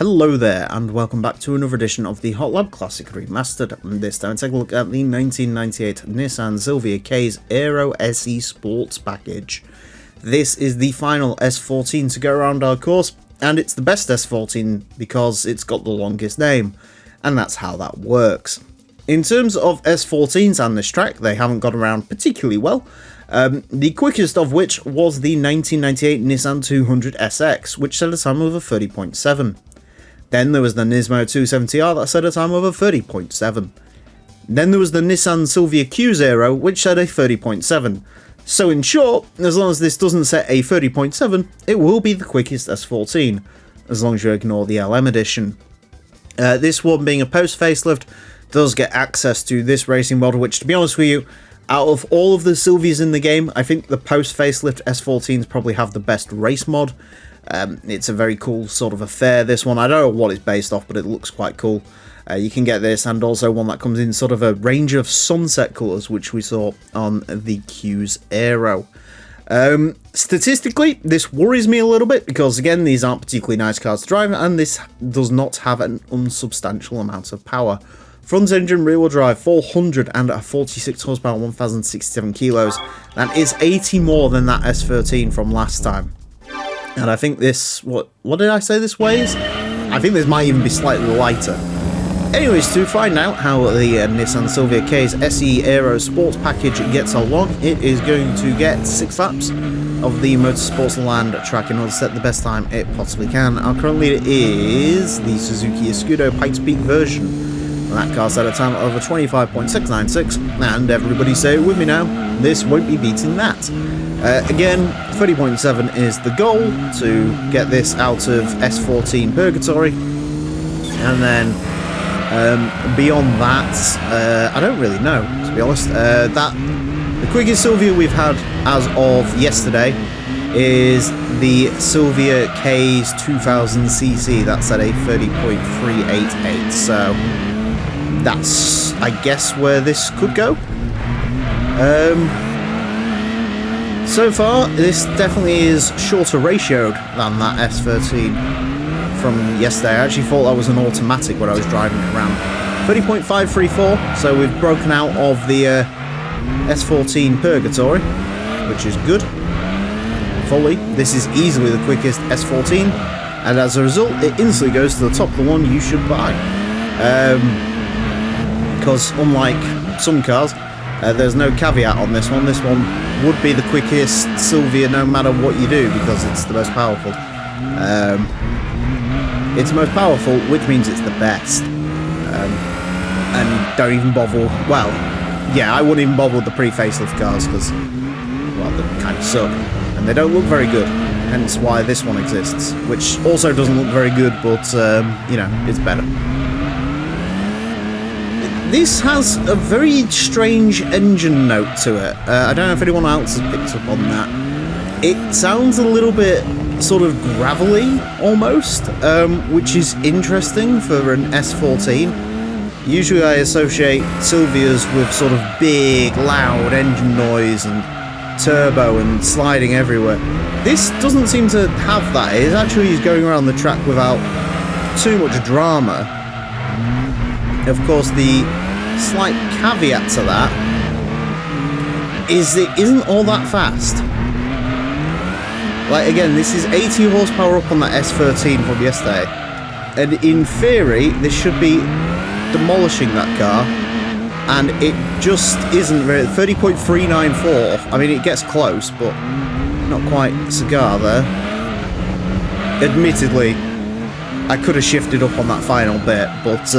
Hello there, and welcome back to another edition of the Hot Lab Classic Remastered. And this time, take a look at the 1998 Nissan Silvia K's Aero SE Sports package. This is the final S14 to go around our course, and it's the best S14 because it's got the longest name, and that's how that works. In terms of S14s and this track, they haven't got around particularly well. The quickest of which was the 1998 Nissan 200 SX, which set a time of 30.7. Then there was the Turismo 270R that set a time of 30.7. Then there was the Nissan Silvia Q's Aero, which set a 30.7. So in short, as long as this doesn't set a 30.7, it will be the quickest S14, as long as you ignore the LM edition. This one, being a post-facelift, does get access to this racing model, which, to be honest with you, out of all of the Silvias in the game, I think the post-facelift S14s probably have the best race mod. It's a very cool sort of affair, this one. I don't know what it's based off, but it looks quite cool. You can get this, and also one that comes in sort of a range of sunset colours, which we saw on the Q's Aero. Statistically, this worries me a little bit, because again, these aren't particularly nice cars to drive, and this does not have an unsubstantial amount of power. Front engine, rear wheel drive, 446 horsepower, 1067 kilos. That is 80 more than that S13 from last time. And I think this, what did I say this weighs? I think this might even be slightly lighter. Anyways, to find out how the Nissan Silvia K's SE Aero Sports package gets along, it is going to get 6 laps of the Motorsports Land track in order to set the best time it possibly can. Our current leader is the Suzuki Escudo Pikes Peak version. And that car set a time of 25.696, and everybody say it with me now, this won't be beating that. Again, 30.7 is the goal to get this out of S14 Purgatory, and then beyond that, I don't really know, to be honest. The quickest Silvia we've had as of yesterday is the Silvia K's 2000cc, that's at a 30.388, so that's, I guess, where this could go. So far, this definitely is shorter ratioed than that S13 from yesterday. I actually thought that was an automatic when I was driving it around. 30.534, so we've broken out of the S14 Purgatory, which is good. Fully, this is easily the quickest S14, and as a result, it instantly goes to the top of the one you should buy. Because unlike some cars, there's no caveat on this one. This one would be the quickest Silvia no matter what you do, because it's the most powerful. It's the most powerful, which means it's the best. And don't even bother, well, yeah, I wouldn't even bother with the pre-facelift cars, because, well, they kind of suck. And they don't look very good, hence why this one exists. Which also doesn't look very good, but, you know, it's better. This has a very strange engine note to it. I don't know if anyone else has picked up on that. It sounds a little bit sort of gravelly, almost, which is interesting for an S14. Usually I associate Silvias with sort of big, loud engine noise and turbo and sliding everywhere. This doesn't seem to have that. It actually is going around the track without too much drama. Of course, the slight caveat to that is it isn't all that fast. Like, again, this is 80 horsepower up on that S13 from yesterday, and in theory this should be demolishing that car, and it just isn't really. 30.394, I mean, it gets close, but not quite cigar there. Admittedly, I could have shifted up on that final bit, but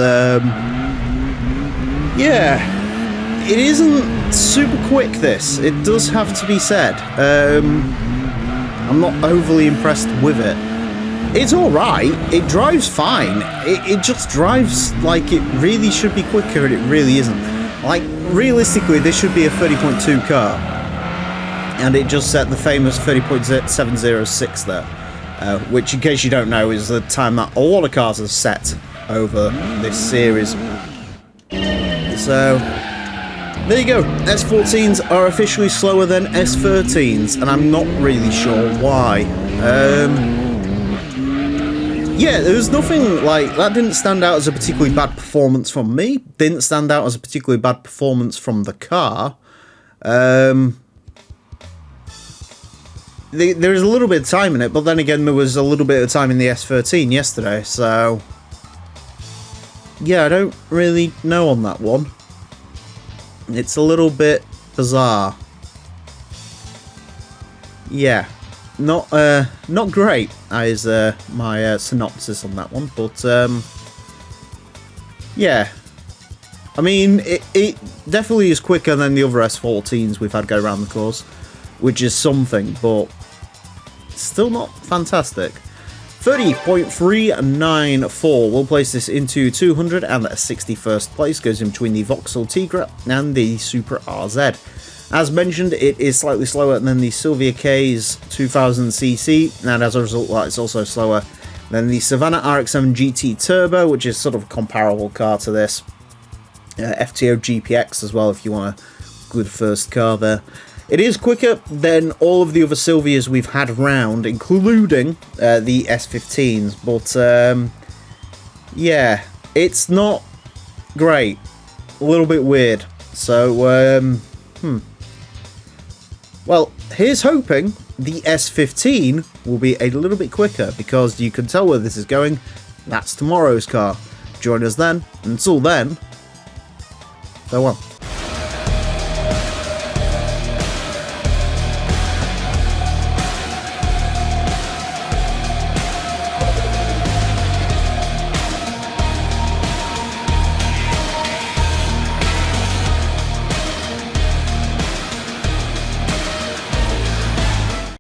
yeah, it isn't super quick, this. It does have to be said. I'm not overly impressed with it. It's alright, it drives fine. It just drives like it really should be quicker, and it really isn't. Like, realistically, this should be a 30.2 car, and it just set the famous 30.706 there. Which, in case you don't know, is the time that a lot of cars have set over this series. So, there you go. S14s are officially slower than S13s, and I'm not really sure why. yeah, there was nothing like that. Didn't stand out as a particularly bad performance from me. Didn't stand out as a particularly bad performance from the car. There is a little bit of time in it, but then again, there was a little bit of time in the S13 yesterday, so yeah, I don't really know on that one. It's a little bit bizarre. Yeah, not great is my synopsis on that one, but yeah. I mean, it definitely is quicker than the other S14s we've had go around the course, which is something, but still not fantastic. 30.394 will place this into 261st place, goes in between the Vauxhall Tigra and the Supra RZ. As mentioned, it is slightly slower than the Silvia K's 2000cc, and as a result, it's also slower than the Savannah RX-7 GT Turbo, which is sort of a comparable car to this. FTO GPX as well, if you want a good first car there. It is quicker than all of the other Silvias we've had around, including the S15s, but yeah, it's not great. A little bit weird. So, well, here's hoping the S15 will be a little bit quicker, because you can tell where this is going. That's tomorrow's car. Join us then. Until then, farewell.